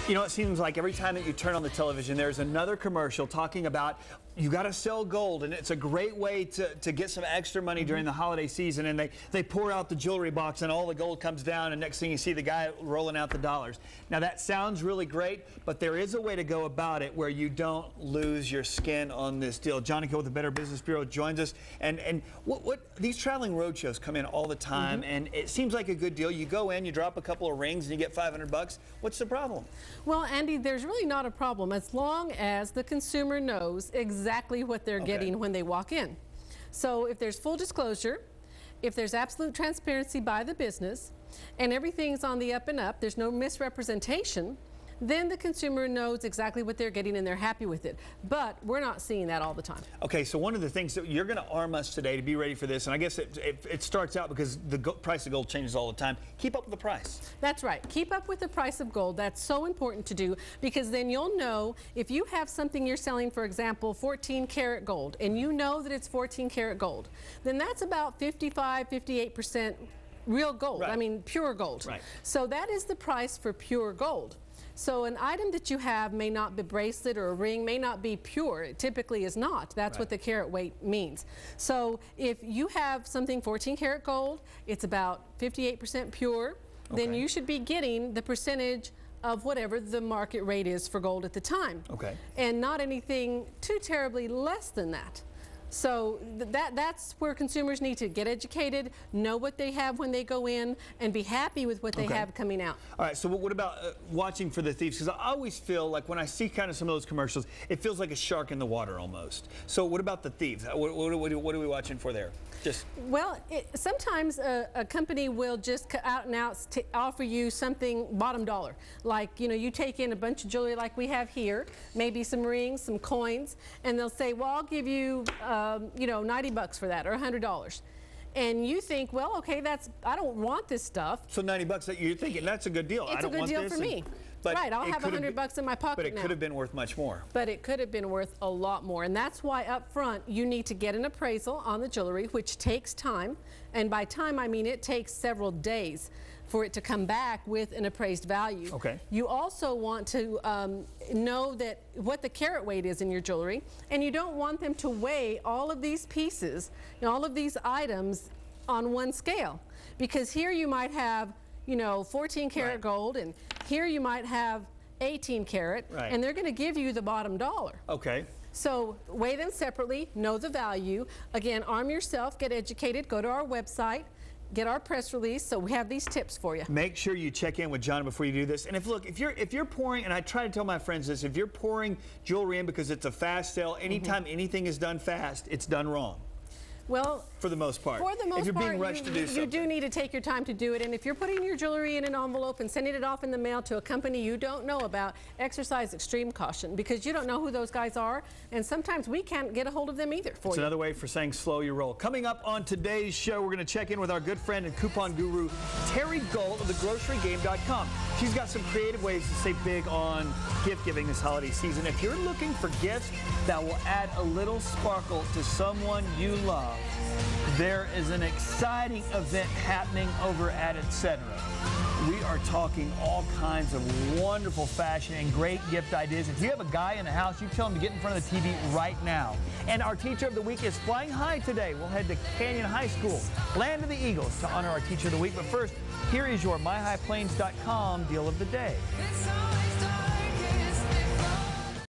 You know, it seems like every time that you turn on the television, there's another commercial talking about you got to sell gold, and it's a great way to get some extra money during the holiday season. And they pour out the jewelry box, and all the gold comes down, and next thing you see the guy rolling out the dollars. Now that sounds really great, but there is a way to go about it where you don't lose your skin on this deal. Johnny Gill with the Better Business Bureau joins us, and what these traveling roadshows come in all the time, and it seems like a good deal. You go in, you drop a couple of rings, and you get $500. What's the problem? Well, Andy, there's really not a problem as long as the consumer knows exactly what they're getting when they walk in. So if there's full disclosure, if there's absolute transparency by the business, and everything's on the up and up, there's no misrepresentation, then the consumer knows exactly what they're getting and they're happy with it. But we're not seeing that all the time. Okay, so one of the things that you're going to arm us today to be ready for this, and I guess it starts out because the price of gold changes all the time. Keep up with the price. That's right. Keep up with the price of gold. That's so important to do because then you'll know if you have something you're selling, for example, 14 karat gold, and you know that it's 14 karat gold, then that's about 55, 58% real gold. Right. I mean, pure gold. Right. So that is the price for pure gold. So an item that you have may not be a bracelet or a ring, may not be pure. It typically is not. That's what the carat weight means. So if you have something 14 karat gold, it's about 58% pure, then you should be getting the percentage of whatever the market rate is for gold at the time. And not anything too terribly less than that. So that's where consumers need to get educated, know what they have when they go in, and be happy with what they have coming out. All right, so what about watching for the thieves? Because I always feel like when I see kind of some of those commercials, it feels like a shark in the water almost. So what about the thieves? What are we watching for there? Well, sometimes a company will just out and out offer you something bottom dollar. Like, you know, you take in a bunch of jewelry like we have here, maybe some rings, some coins, and they'll say, well, I'll give you, you know, $90 for that or $100. And you think, well, okay, I don't want this stuff. So $90, you're thinking that's a good deal. It's a good deal for me. Right, I'll have $100 in my pocket now. But it could have been worth much more. But it could have been worth a lot more. And that's why up front you need to get an appraisal on the jewelry, which takes time. And by time, I mean it takes several days for it to come back with an appraised value. You also want to know that what the carat weight is in your jewelry. And you don't want them to weigh all of these pieces, you know, all of these items on one scale. Because here you might have, you know, 14 karat gold, and here you might have 18 karat, and they're going to give you the bottom dollar. So weigh them separately, know the value. Again, arm yourself, get educated, go to our website, get our press release, so we have these tips for you. Make sure you check in with John before you do this. And if you're pouring, and I try to tell my friends this, if you're pouring jewelry in because it's a fast sale, anytime anything is done fast, it's done wrong. Well, for the most part. For the most if you're part, being rushed to do something. You do need to take your time to do it. And if you're putting your jewelry in an envelope and sending it off in the mail to a company you don't know about, exercise extreme caution because you don't know who those guys are. And sometimes we can't get a hold of them either for you. It's another way for saying slow your roll. Coming up on today's show, we're going to check in with our good friend and coupon guru, Terry Gull of thegrocerygame.com. She's got some creative ways to save big on gift giving this holiday season. If you're looking for gifts that will add a little sparkle to someone you love, there is an exciting event happening over at Etc. We are talking all kinds of wonderful fashion and great gift ideas. If you have a guy in the house, you tell him to get in front of the TV right now. And our Teacher of the Week is flying high today. We'll head to Canyon High School, Land of the Eagles, to honor our Teacher of the Week. But first, here is your MyHighPlains.com deal of the day.